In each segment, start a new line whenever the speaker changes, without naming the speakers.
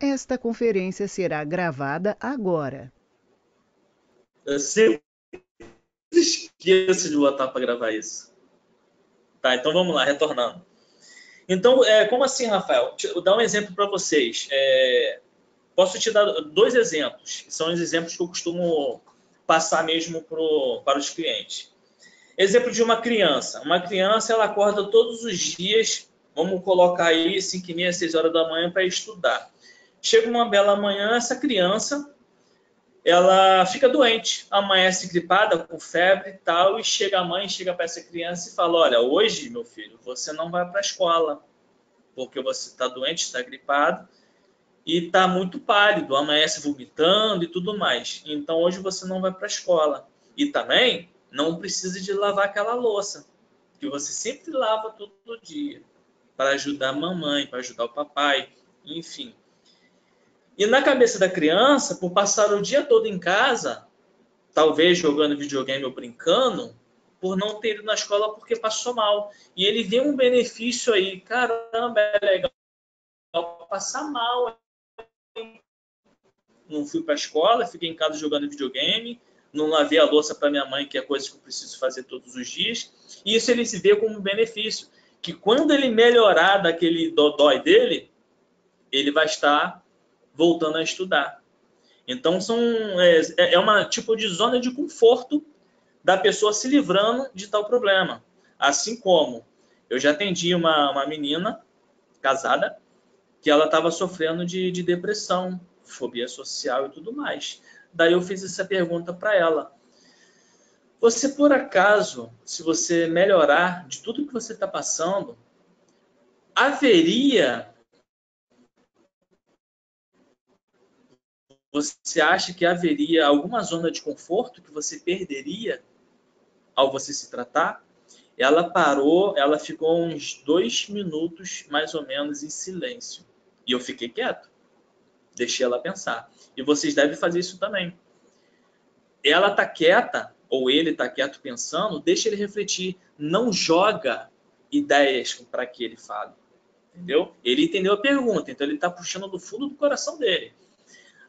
Esta conferência será gravada agora.
Eu sempre esqueço de botar para gravar isso. Tá, então vamos lá, retornando. Então, como assim, Rafael? Vou dar um exemplo para vocês. Posso te dar dois exemplos, que são os exemplos que eu costumo passar mesmo para os clientes. Exemplo de uma criança. Uma criança, ela acorda todos os dias, vamos colocar aí 5h30, 6 horas da manhã para estudar. Chega uma bela manhã, essa criança, ela fica doente, amanhece gripada, com febre e tal, e chega a mãe, chega para essa criança e fala, olha, hoje, meu filho, você não vai para a escola, porque você está doente, está gripado, e está muito pálido, amanhece vomitando e tudo mais. Então, hoje você não vai para a escola. E também não precisa de lavar aquela louça, que você sempre lava todo dia, para ajudar a mamãe, para ajudar o papai, enfim. E na cabeça da criança, por passar o dia todo em casa, talvez jogando videogame ou brincando, por não ter ido na escola porque passou mal. E ele vê um benefício aí, caramba, é legal passar mal. Não fui para a escola, fiquei em casa jogando videogame, não lavei a louça para minha mãe, que é coisa que eu preciso fazer todos os dias. E isso ele se vê como um benefício, que quando ele melhorar daquele dodói dele, ele vai estar voltando a estudar. Então, é uma tipo de zona de conforto da pessoa se livrando de tal problema. Assim como eu já atendi uma menina casada que ela estava sofrendo de depressão, fobia social e tudo mais. Daí eu fiz essa pergunta para ela. Você, por acaso, se você melhorar de tudo que você está passando, haveria... Você acha que haveria alguma zona de conforto que você perderia ao você se tratar? Ela parou, ela ficou uns 2 minutos, mais ou menos, em silêncio. E eu fiquei quieto. Deixei ela pensar. E vocês devem fazer isso também. Ela está quieta, ou ele está quieto pensando, deixa ele refletir. Não joga ideias para que ele fale. Entendeu? Ele entendeu a pergunta, então ele está puxando do fundo do coração dele.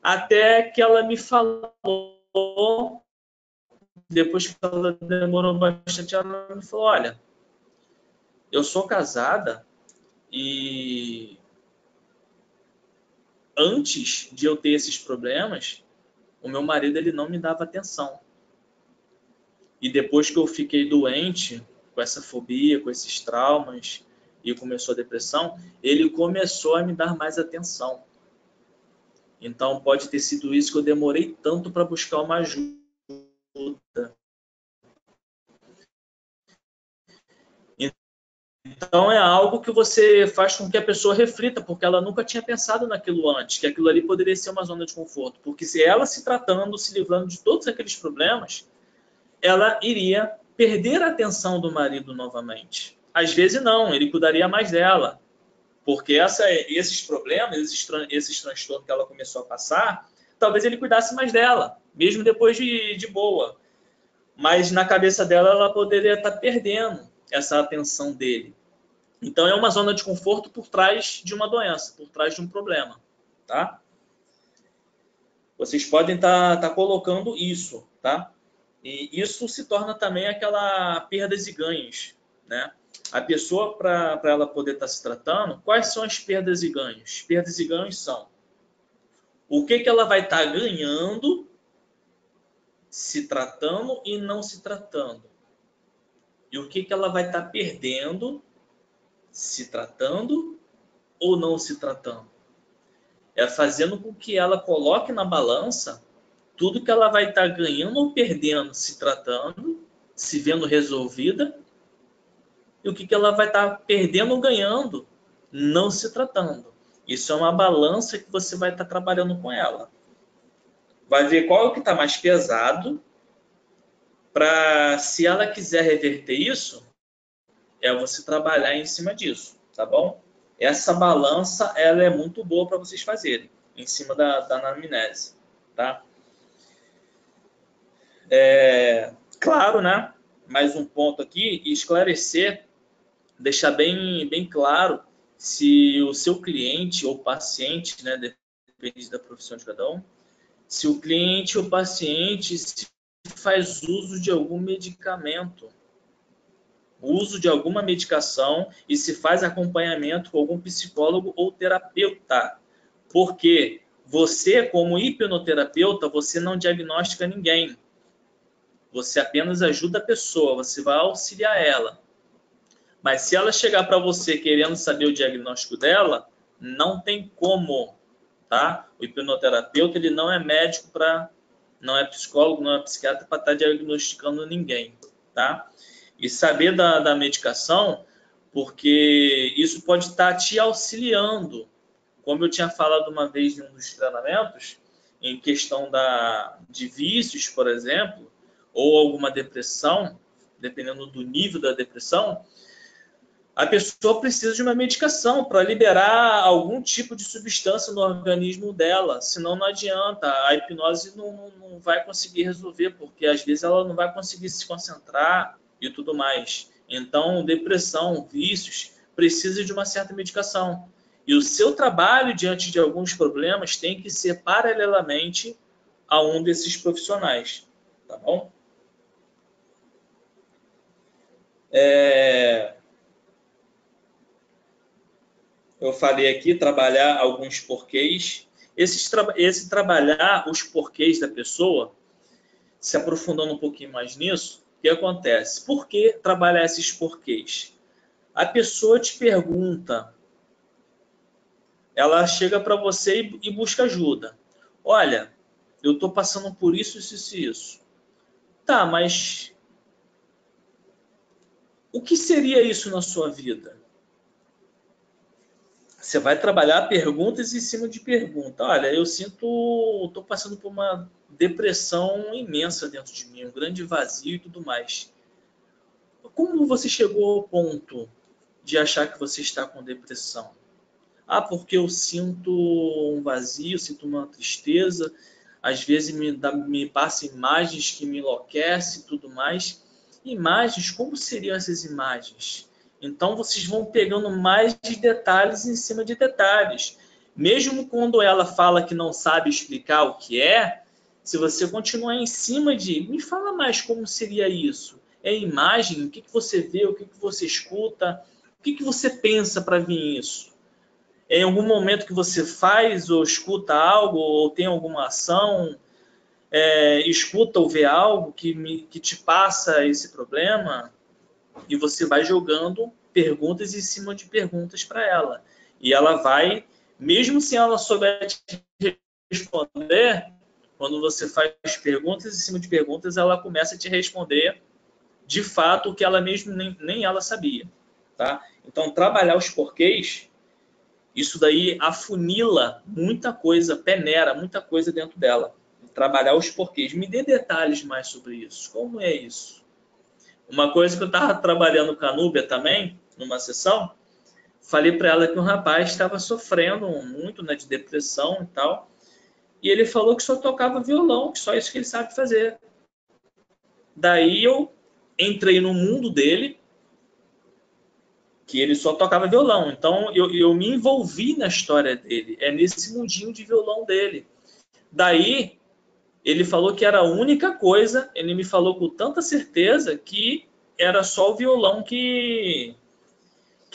Até que ela me falou, depois que ela demorou bastante, ela me falou, olha, eu sou casada e antes de eu ter esses problemas, o meu marido ele não me dava atenção. E depois que eu fiquei doente, com essa fobia, com esses traumas, e começou a depressão, ele começou a me dar mais atenção. Então pode ter sido isso que eu demorei tanto para buscar uma ajuda. Então é algo que você faz com que a pessoa reflita, porque ela nunca tinha pensado naquilo antes, que aquilo ali poderia ser uma zona de conforto. Porque se ela se tratando, se livrando de todos aqueles problemas, ela iria perder a atenção do marido novamente. Às vezes não, ele cuidaria mais dela. Porque esses problemas, esses transtornos que ela começou a passar, talvez ele cuidasse mais dela, mesmo depois de boa. Mas na cabeça dela, ela poderia estar perdendo essa atenção dele. Então é uma zona de conforto por trás de uma doença, por trás de um problema, tá? Vocês podem estar colocando isso, tá? E isso se torna também aquela perdas e ganhos, né? A pessoa, para ela poder estar se tratando, quais são as perdas e ganhos? Perdas e ganhos são o que ela vai estar ganhando se tratando e não se tratando. E o que ela vai estar perdendo se tratando ou não se tratando. É fazendo com que ela coloque na balança tudo que ela vai estar ganhando ou perdendo se tratando, se vendo resolvida, e o que ela vai estar perdendo ou ganhando não se tratando. Isso é uma balança que você vai estar trabalhando com ela. Vai ver qual é o que está mais pesado, para, se ela quiser reverter isso, é você trabalhar em cima disso, tá bom? Essa balança, ela é muito boa para vocês fazerem, em cima da anamnese, tá? Claro, né? Mais um ponto aqui, esclarecer, deixar bem claro se o seu cliente ou paciente, né, depende da profissão de cada um, se o cliente ou paciente se faz uso de algum medicamento, uso de alguma medicação e se faz acompanhamento com algum psicólogo ou terapeuta. Porque você, como hipnoterapeuta, você não diagnostica ninguém. Você apenas ajuda a pessoa, você vai auxiliar ela. Mas se ela chegar para você querendo saber o diagnóstico dela, não tem como, tá? O hipnoterapeuta, ele não é médico não é psicólogo, não é psiquiatra para estar diagnosticando ninguém, tá? E saber da medicação, porque isso pode estar te auxiliando. Como eu tinha falado uma vez em um dos treinamentos, em questão de vícios, por exemplo, ou alguma depressão, dependendo do nível da depressão, a pessoa precisa de uma medicação para liberar algum tipo de substância no organismo dela, senão não adianta, a hipnose não vai conseguir resolver, porque às vezes ela não vai conseguir se concentrar e tudo mais. Então, depressão, vícios, precisa de uma certa medicação. E o seu trabalho diante de alguns problemas tem que ser paralelamente a um desses profissionais, tá bom? Eu falei aqui, trabalhar alguns porquês. Esse trabalhar os porquês da pessoa, se aprofundando um pouquinho mais nisso, o que acontece? Por que trabalhar esses porquês? A pessoa te pergunta, ela chega para você e busca ajuda. Olha, eu estou passando por isso, isso e isso. Tá, mas o que seria isso na sua vida? Você vai trabalhar perguntas em cima de pergunta. Olha, eu estou passando por uma depressão imensa dentro de mim, um grande vazio e tudo mais. Como você chegou ao ponto de achar que você está com depressão? Ah, porque eu sinto um vazio, sinto uma tristeza, às vezes me passa imagens que me enlouquecem e tudo mais. Imagens, como seriam essas imagens? Então vocês vão pegando mais de detalhes em cima de detalhes. Mesmo quando ela fala que não sabe explicar o que é, se você continuar em cima me fala mais como seria isso. É imagem? O que você vê? O que você escuta? O que você pensa para vir isso? Em algum momento que você faz ou escuta algo ou tem alguma ação, escuta ou vê algo que te passa esse problema, e você vai jogando perguntas em cima de perguntas para ela. E ela vai, mesmo se ela souber te responder, quando você faz perguntas em cima de perguntas, ela começa a te responder de fato o que ela mesmo nem ela sabia. Tá? Então, trabalhar os porquês, isso daí afunila muita coisa, peneira muita coisa dentro dela. Trabalhar os porquês. Me dê detalhes mais sobre isso. Como é isso? Uma coisa que eu estava trabalhando com a Núbia também, numa sessão, falei para ela que um rapaz estava sofrendo muito, né, de depressão e tal, e ele falou que só tocava violão, que só isso que ele sabe fazer. Daí eu entrei no mundo dele, que ele só tocava violão. Então eu me envolvi na história dele, nesse mundinho de violão dele. Daí ele falou que era a única coisa, ele me falou com tanta certeza que era só o violão que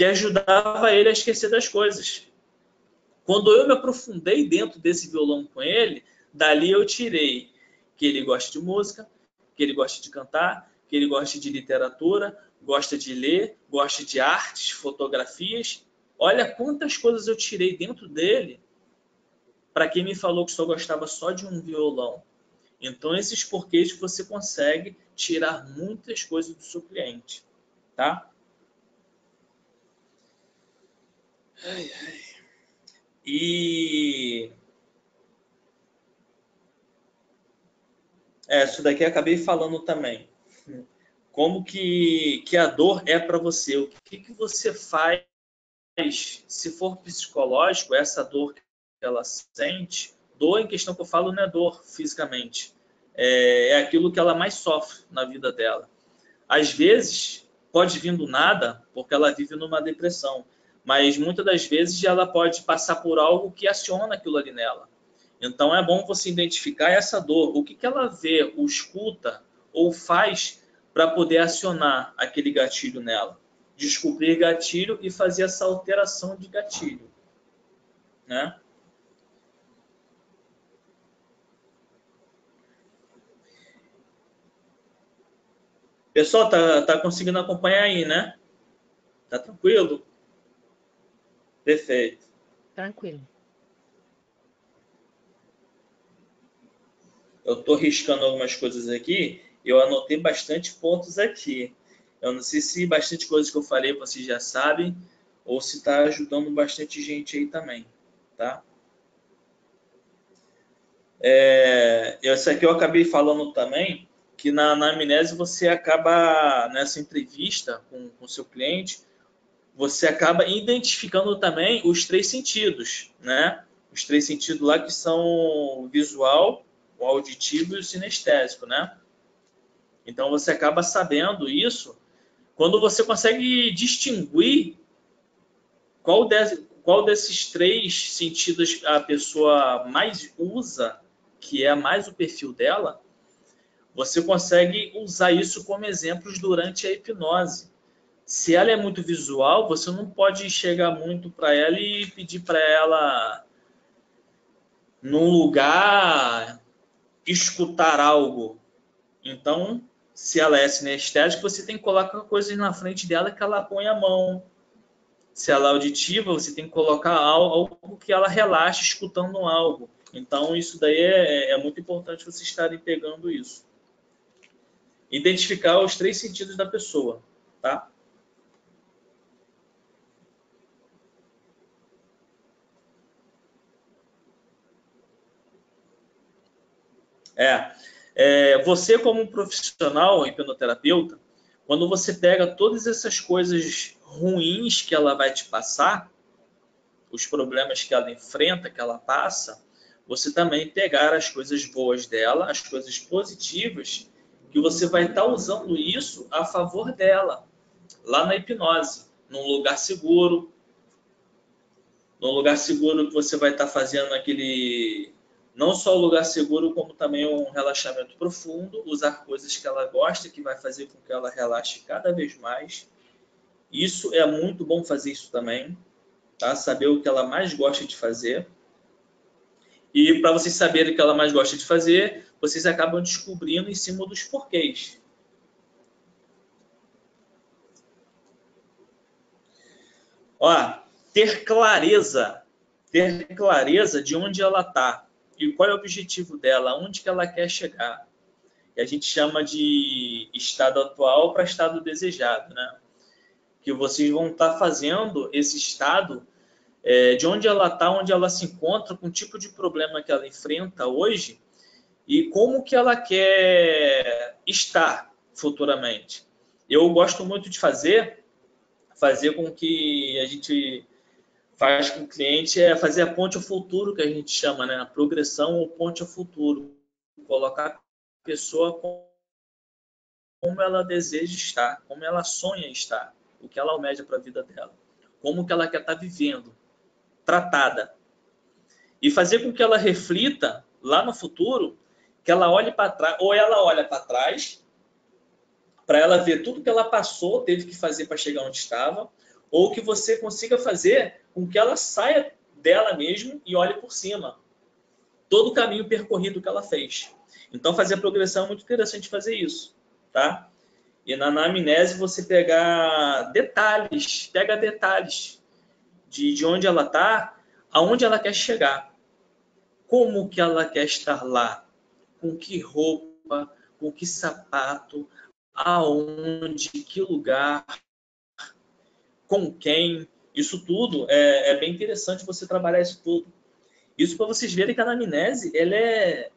ajudava ele a esquecer das coisas. Quando eu me aprofundei dentro desse violão com ele, dali eu tirei que ele gosta de música, que ele gosta de cantar, que ele gosta de literatura, gosta de ler, gosta de artes, fotografias. Olha quantas coisas eu tirei dentro dele para quem me falou que só gostava só de um violão. Então, esses porquês você consegue tirar muitas coisas do seu cliente, tá? E isso daqui eu acabei falando também. Como que a dor é para você? O que você faz se for psicológico, essa dor que ela sente, dor em questão que eu falo não é dor fisicamente, é aquilo que ela mais sofre na vida dela. Às vezes, pode vir do nada, porque ela vive numa depressão, mas muitas das vezes ela pode passar por algo que aciona aquilo ali nela. Então, é bom você identificar essa dor, o que que ela vê, ou escuta, ou faz para poder acionar aquele gatilho nela. Descobrir gatilho e fazer essa alteração de gatilho, né? Pessoal, tá conseguindo acompanhar aí, né? Tá tranquilo? Perfeito.
Tranquilo.
Eu estou riscando algumas coisas aqui. Eu anotei bastante pontos aqui. Eu não sei se bastante coisas que eu falei vocês já sabem ou se está ajudando bastante gente aí também, tá? Isso aqui eu acabei falando também, que na anamnese você acaba, nessa entrevista com o seu cliente, você acaba identificando também os três sentidos, né? Os três sentidos lá que são o visual, o auditivo e o sinestésico, né? Então você acaba sabendo isso quando você consegue distinguir qual desses três sentidos a pessoa mais usa, que é mais o perfil dela, você consegue usar isso como exemplos durante a hipnose. Se ela é muito visual, você não pode chegar muito para ela e pedir para ela, num lugar, escutar algo. Então, se ela é sinestésica, você tem que colocar coisas na frente dela que ela põe a mão. Se ela é auditiva, você tem que colocar algo que ela relaxe escutando algo. Então, isso daí é muito importante vocês estarem pegando isso. Identificar os três sentidos da pessoa, tá? Você como profissional hipnoterapeuta, quando você pega todas essas coisas ruins que ela vai te passar, os problemas que ela enfrenta, que ela passa, você também pegar as coisas boas dela, as coisas positivas, que você vai estar usando isso a favor dela, lá na hipnose, num lugar seguro que você vai estar fazendo aquele, não só o lugar seguro, como também um relaxamento profundo, usar coisas que ela gosta, que vai fazer com que ela relaxe cada vez mais. Isso é muito bom fazer isso também, tá? Saber o que ela mais gosta de fazer. E para vocês saberem o que ela mais gosta de fazer, vocês acabam descobrindo em cima dos porquês. Ó, ter clareza de onde ela está e qual é o objetivo dela, onde que ela quer chegar. Que a gente chama de estado atual para estado desejado, né? Que vocês vão estar fazendo esse estado de onde ela está, onde ela se encontra, com o tipo de problema que ela enfrenta hoje e como que ela quer estar futuramente. Eu gosto muito de fazer com que a gente faz com o cliente fazer a ponte ao futuro, que a gente chama, né? A progressão ou ponte ao futuro. Colocar a pessoa como ela deseja estar, como ela sonha estar, o que ela almeja para a vida dela, como que ela quer estar vivendo, tratada. E fazer com que ela reflita lá no futuro, que ela olhe para trás, ou ela olha para trás, para ela ver tudo que ela passou, teve que fazer para chegar onde estava, ou que você consiga fazer com que ela saia dela mesmo e olhe por cima. Todo o caminho percorrido que ela fez. Então, fazer a progressão é muito interessante fazer isso, tá? E na anamnese você pega detalhes de onde ela está, aonde ela quer chegar, como que ela quer estar lá, com que roupa, com que sapato, aonde, que lugar, com quem. Isso tudo é bem interessante você trabalhar isso tudo. Isso para vocês verem que a anamnese ela é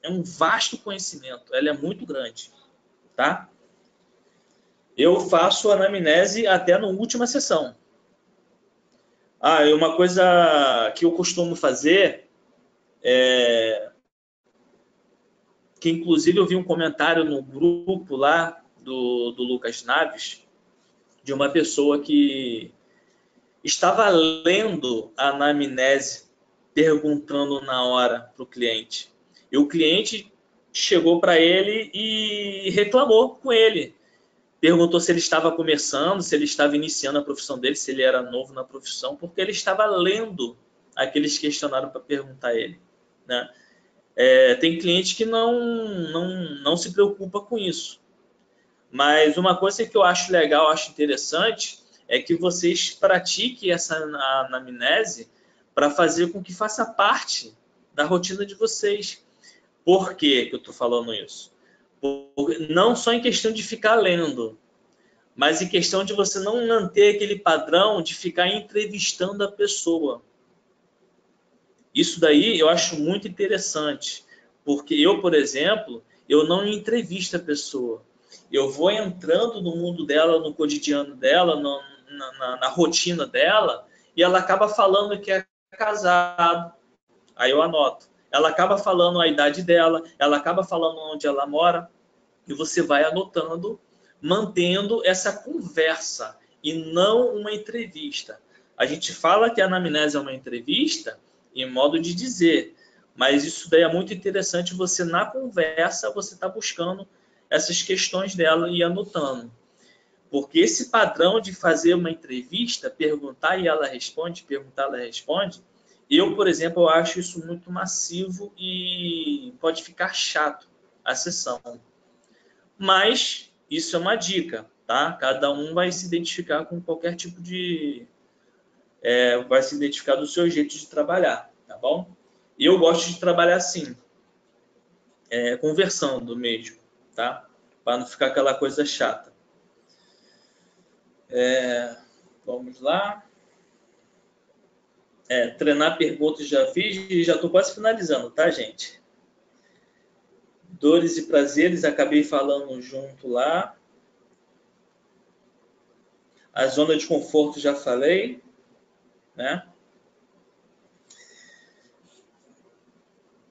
um vasto conhecimento, ela é muito grande, tá? Eu faço anamnese até na última sessão. E uma coisa que eu costumo fazer que inclusive eu vi um comentário no grupo lá do Lucas Naves, de uma pessoa que estava lendo a anamnese perguntando na hora para o cliente. E o cliente chegou para ele e reclamou com ele. Perguntou se ele estava começando, se ele estava iniciando a profissão dele, se ele era novo na profissão, porque ele estava lendo aqueles questionários para perguntar a ele, né? Tem cliente que não se preocupa com isso. Mas uma coisa que eu acho legal, acho interessante, é que vocês pratiquem essa anamnese para fazer com que faça parte da rotina de vocês. Por que eu estou falando isso? Não só em questão de ficar lendo, mas em questão de você não manter aquele padrão de ficar entrevistando a pessoa. Isso daí eu acho muito interessante, porque eu, por exemplo, eu não entrevisto a pessoa. Eu vou entrando no mundo dela, no cotidiano dela, na rotina dela, e ela acaba falando que é casado. Aí eu anoto. Ela acaba falando a idade dela, ela acaba falando onde ela mora, e você vai anotando, mantendo essa conversa, e não uma entrevista. A gente fala que a anamnese é uma entrevista, em modo de dizer, mas isso daí é muito interessante, você na conversa, você está buscando essas questões dela e anotando. Porque esse padrão de fazer uma entrevista, perguntar e ela responde, perguntar e ela responde, eu, por exemplo, eu acho isso muito massivo e pode ficar chato a sessão. Mas isso é uma dica, tá? Cada um vai se identificar com qualquer tipo de... vai se identificar do seu jeito de trabalhar, tá bom? Eu gosto de trabalhar assim, conversando mesmo, tá? Para não ficar aquela coisa chata. Vamos lá. Treinar perguntas já fiz e já estou quase finalizando, tá, gente? Dores e prazeres, acabei falando junto lá. A zona de conforto já falei, né?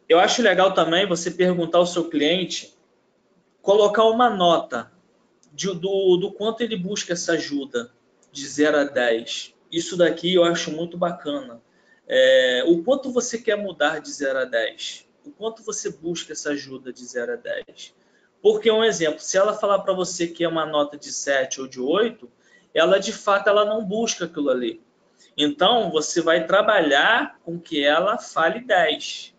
Eu acho legal também você perguntar ao seu cliente, colocar uma nota do quanto ele busca essa ajuda, de 0 a 10. Isso daqui eu acho muito bacana. O quanto você quer mudar de 0 a 10? O quanto você busca essa ajuda de 0 a 10? Porque, um exemplo, se ela falar para você que é uma nota de 7 ou de 8, ela de fato ela não busca aquilo ali. Então, você vai trabalhar com que ela fale 10.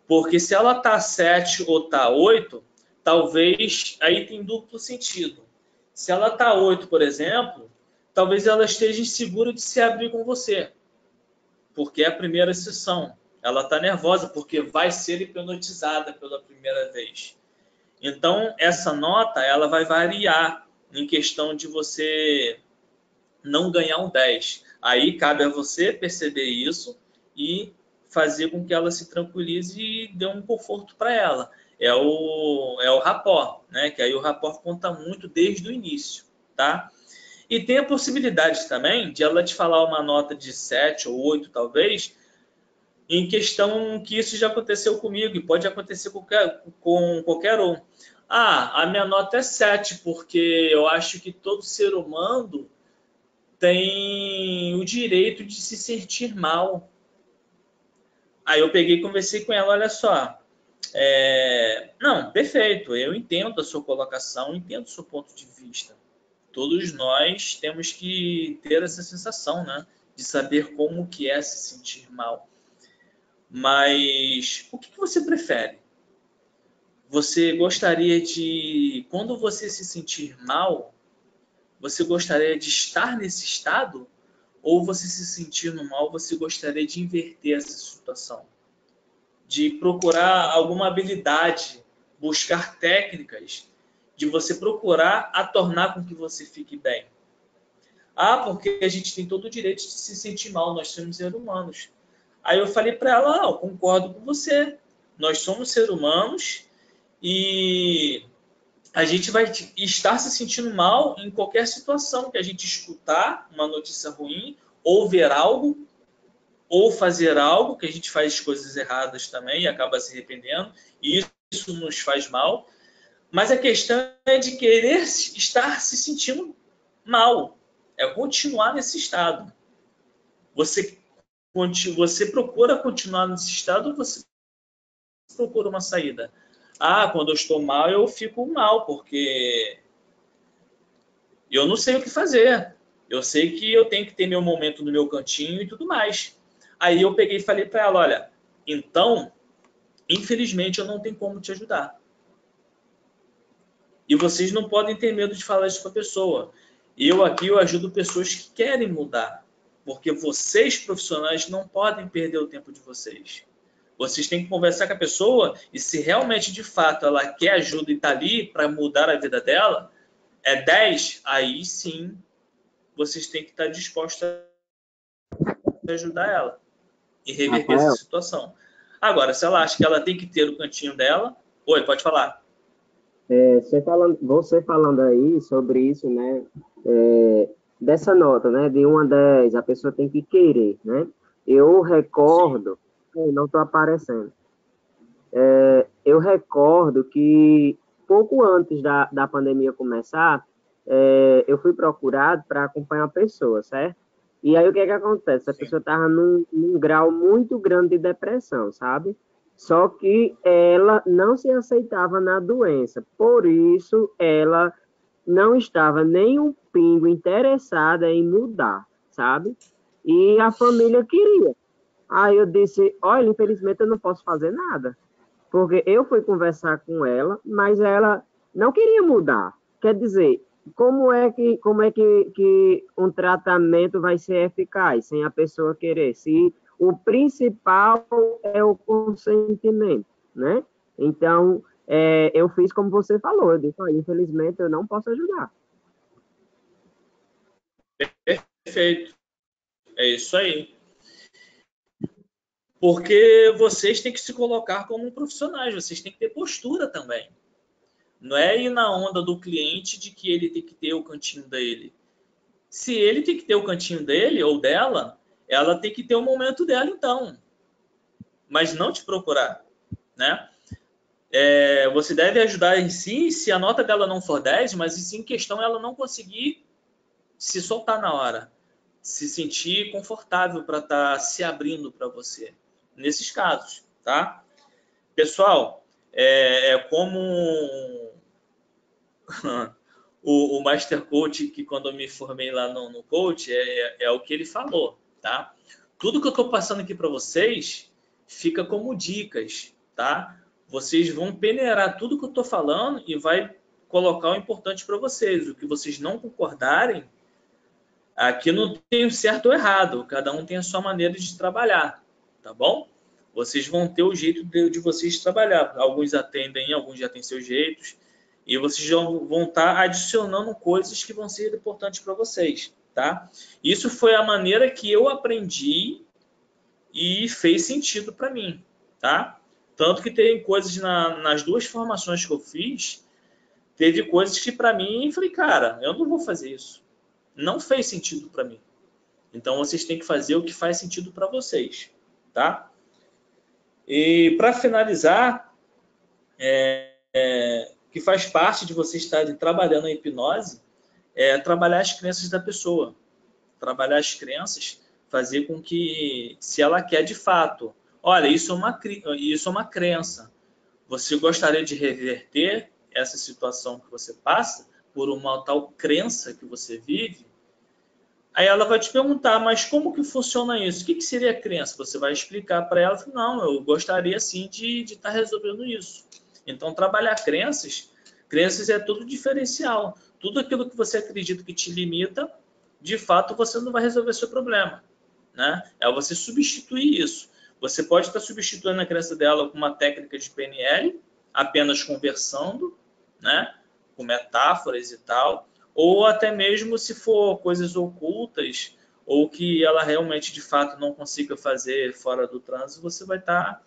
Porque se ela está 7 ou está 8, talvez aí tem duplo sentido. Se ela está 8, por exemplo, talvez ela esteja insegura de se abrir com você, porque é a primeira sessão. Ela está nervosa porque vai ser hipnotizada pela primeira vez. Então, essa nota ela vai variar em questão de você não ganhar um 10. Aí cabe a você perceber isso e fazer com que ela se tranquilize e dê um conforto para ela. É o rapport, né? Que aí o rapport conta muito desde o início, tá? E tem a possibilidade também de ela te falar uma nota de 7 ou 8, talvez, em questão que isso já aconteceu comigo e pode acontecer com qualquer um. A minha nota é 7, porque eu acho que todo ser humano tem o direito de se sentir mal. Aí eu peguei e conversei com ela, olha só, não, perfeito, eu entendo a sua colocação, entendo o seu ponto de vista. Todos nós temos que ter essa sensação, né, de saber como que é se sentir mal. Mas o que você prefere? Você gostaria de, quando você se sentir mal, você gostaria de estar nesse estado? Ou você se sentindo mal, você gostaria de inverter essa situação? De procurar alguma habilidade, buscar técnicas, de você procurar a tornar com que você fique bem. Porque a gente tem todo o direito de se sentir mal, nós somos seres humanos. Aí eu falei para ela, eu concordo com você, nós somos seres humanos e a gente vai estar se sentindo mal em qualquer situação que a gente escutar uma notícia ruim, ou ver algo, ou fazer algo, que a gente faz coisas erradas também e acaba se arrependendo, e isso nos faz mal. Mas a questão é de querer estar se sentindo mal, é continuar nesse estado. Você você procura continuar nesse estado ou você procura uma saída? Ah, quando eu estou mal, eu fico mal, porque eu não sei o que fazer. Eu sei que eu tenho que ter meu momento no meu cantinho e tudo mais. Aí eu peguei e falei para ela, olha, então, infelizmente eu não tenho como te ajudar. E vocês não podem ter medo de falar isso com a pessoa. Eu ajudo pessoas que querem mudar. Porque vocês, profissionais, não podem perder o tempo de vocês. Vocês têm que conversar com a pessoa e se realmente, de fato, ela quer ajuda e está ali para mudar a vida dela, é 10, aí sim vocês têm que estar dispostos a ajudar ela e reverter essa
Rafael,
situação. Agora, se ela acha que ela tem que ter o cantinho dela, oi, pode falar.
você falando aí sobre isso, né? Dessa nota, né? De 1 a 10, a pessoa tem que querer, né? Eu
Sim,
recordo, não estou aparecendo. Eu recordo que pouco antes da pandemia começar, eu fui procurado para acompanhar a pessoa, certo? E aí o que que acontece? A
sim.
pessoa estava num grau muito grande de depressão, sabe? Só que ela não se aceitava na doença, por isso ela não estava nem um pingo interessada em mudar, sabe? E a família queria. Aí eu disse, olha, infelizmente eu não posso fazer nada, porque eu fui conversar com ela, mas ela não queria mudar. Quer dizer, como é que um tratamento vai ser eficaz sem a pessoa querer? Se o principal é o consentimento, né? Então, eu fiz como você falou, eu disse, olha, infelizmente eu não posso ajudar.
Perfeito. É isso aí. Porque vocês têm que se colocar como profissionais, vocês têm que ter postura também. Não é ir na onda do cliente de que ele tem que ter o cantinho dele. Se ele tem que ter o cantinho dele ou dela, ela tem que ter o momento dela então, mas não te procurar, né? Você deve ajudar em si se a nota dela não for 10, mas em questão ela não conseguir se soltar na hora, se sentir confortável para estar se abrindo para você. Nesses casos, tá? Pessoal, como o Master Coach, que quando eu me formei lá no Coach, é o que ele falou, tá? Tudo que eu estou passando aqui para vocês fica como dicas, tá? Vocês vão peneirar tudo que eu estou falando e vai colocar o importante para vocês. O que vocês não concordarem, aqui não tem o certo ou errado, cada um tem a sua maneira de trabalhar, tá bom? Vocês vão ter o jeito de vocês trabalhar. Alguns atendem, alguns já têm seus jeitos, e vocês vão estar adicionando coisas que vão ser importantes para vocês, tá? Isso foi a maneira que eu aprendi e fez sentido para mim, tá? Tanto que tem coisas nas duas formações que eu fiz, teve coisas que para mim, eu falei, cara, eu não vou fazer isso. Não fez sentido para mim. Então vocês têm que fazer o que faz sentido para vocês, tá? E para finalizar, que faz parte de vocês estarem trabalhando a hipnose, é trabalhar as crenças da pessoa. Trabalhar as crenças, fazer com que, se ela quer de fato, olha, isso é uma crença. Você gostaria de reverter essa situação que você passa por uma tal crença que você vive? Aí ela vai te perguntar, mas como que funciona isso? O que seria a crença? Você vai explicar para ela, não, eu gostaria sim de estar resolvendo isso. Então, trabalhar crenças é tudo diferencial. Tudo aquilo que você acredita que te limita, de fato, você não vai resolver seu problema. Né? É você substituir isso. Você pode estar substituindo a crença dela com uma técnica de PNL, apenas conversando, né? Com metáforas e tal, ou até mesmo se for coisas ocultas ou que ela realmente de fato não consiga fazer fora do transe, você vai estar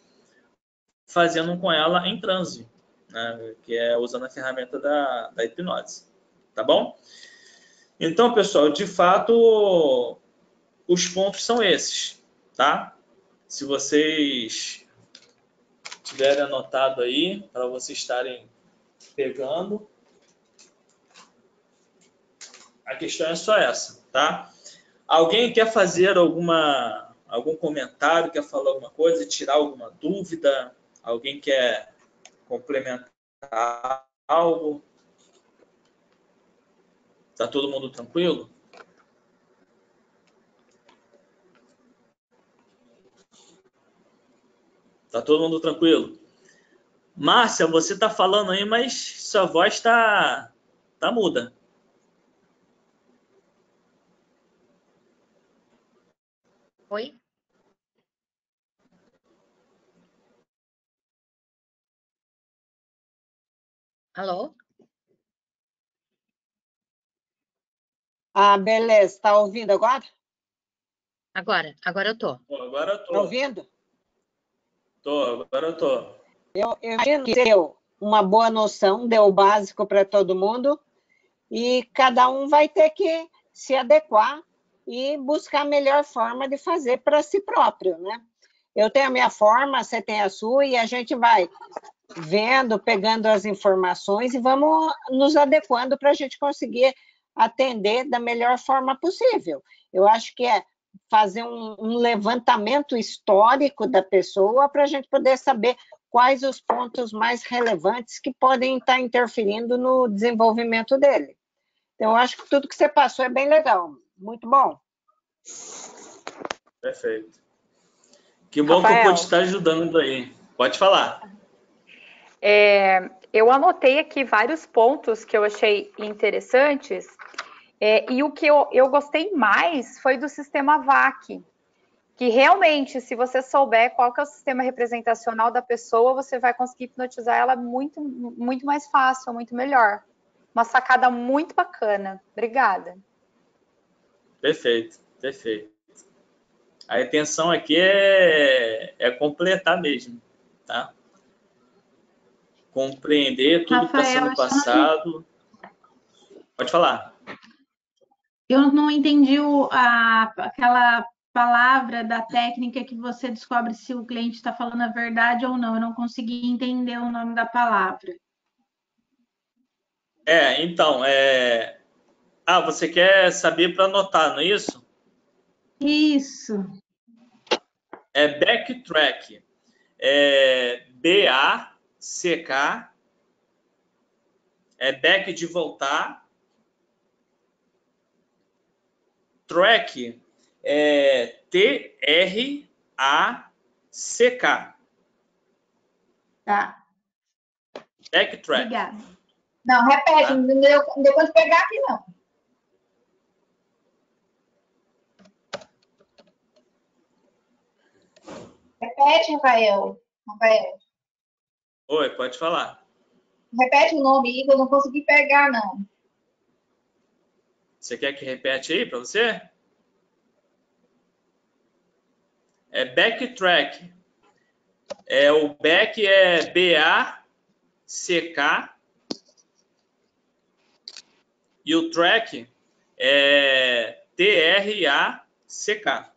fazendo com ela em transe, né? Que é usando a ferramenta da hipnose. Tá bom? Então, pessoal, de fato, os pontos são esses, tá? Se vocês tiverem anotado aí, para vocês estarem pegando, a questão é só essa, tá? Alguém quer fazer algum comentário, quer falar alguma coisa, tirar alguma dúvida? Alguém quer complementar algo? Tá todo mundo tranquilo? Tá todo mundo tranquilo? Márcia, você tá falando aí, mas sua voz tá muda.
Oi? Alô?
Ah, beleza. Tá ouvindo agora?
Agora eu tô.
Agora eu
Tá
tô.
ouvindo?
Agora eu tô.
Eu imagino que deu uma boa noção, deu o básico para todo mundo, e cada um vai ter que se adequar e buscar a melhor forma de fazer para si próprio, né? Eu tenho a minha forma, você tem a sua, e a gente vai vendo, pegando as informações e vamos nos adequando para a gente conseguir atender da melhor forma possível. Eu acho que é fazer um levantamento histórico da pessoa para a gente poder saber quais os pontos mais relevantes que podem estar interferindo no desenvolvimento dele. Então, eu acho que tudo que você passou é bem legal, muito bom.
Perfeito. Que bom
Rafael,
que eu pude estar ajudando aí. Pode falar.
Eu anotei aqui vários pontos que eu achei interessantes, e o que eu gostei mais foi do sistema VAC, que realmente, se você souber qual que é o sistema representacional da pessoa, você vai conseguir hipnotizar ela muito, muito mais fácil, muito melhor. Uma sacada muito bacana. Obrigada.
Perfeito, perfeito. A intenção aqui é completar mesmo, tá? Compreender tudo que está sendo passado. Pode falar.
Eu não entendi aquela palavra da técnica que você descobre se o cliente está falando a verdade ou não. Eu não consegui entender o nome da palavra.
Então, você quer saber para anotar, não é isso?
Isso.
É backtrack. B-A-C-K. É back de voltar. Track é T-R-A-C-K.
Tá.
Backtrack.
Obrigada.
Não, repete,
Tá?
não deu quando pegar aqui, não. Repete, Rafael.
Oi, pode falar.
Repete o nome aí que eu não consegui pegar, não.
Você quer que repete aí para você? É backtrack. O back é B-A-C-K. E o track é T-R-A-C-K.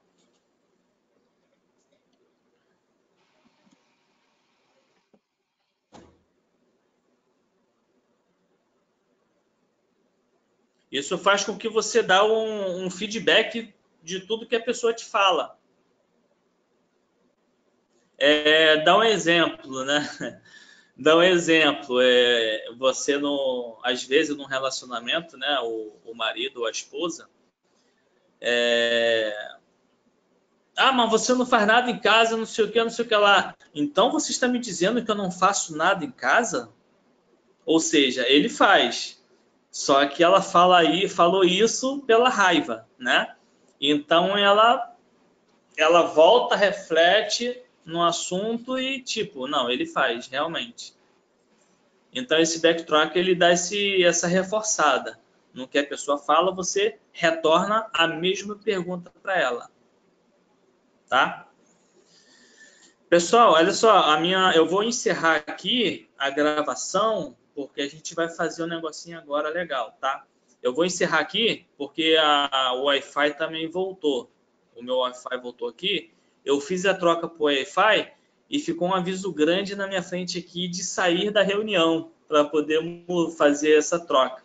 Isso faz com que você dê um feedback de tudo que a pessoa te fala. Dá um exemplo, né? Dá um exemplo. Você, às vezes, num relacionamento, né? O marido ou a esposa. Mas você não faz nada em casa, não sei o que, não sei o que lá. Então você está me dizendo que eu não faço nada em casa? Ou seja, ele faz. Só que ela falou isso pela raiva, né? Então ela volta, reflete no assunto e tipo, não, ele faz, realmente. Então esse backtrack ele dá essa reforçada. No que a pessoa fala, você retorna a mesma pergunta para ela. Tá? Pessoal, olha só, eu vou encerrar aqui a gravação, porque a gente vai fazer um negocinho agora legal, tá? Eu vou encerrar aqui, porque o Wi-Fi também voltou. O meu Wi-Fi voltou aqui. Eu fiz a troca para o Wi-Fi e ficou um aviso grande na minha frente aqui de sair da reunião, para podermos fazer essa troca.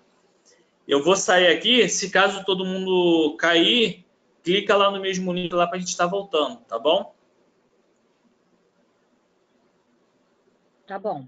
Eu vou sair aqui, se caso todo mundo cair, clica lá no mesmo link lá para a gente estar voltando, tá bom?
Tá bom.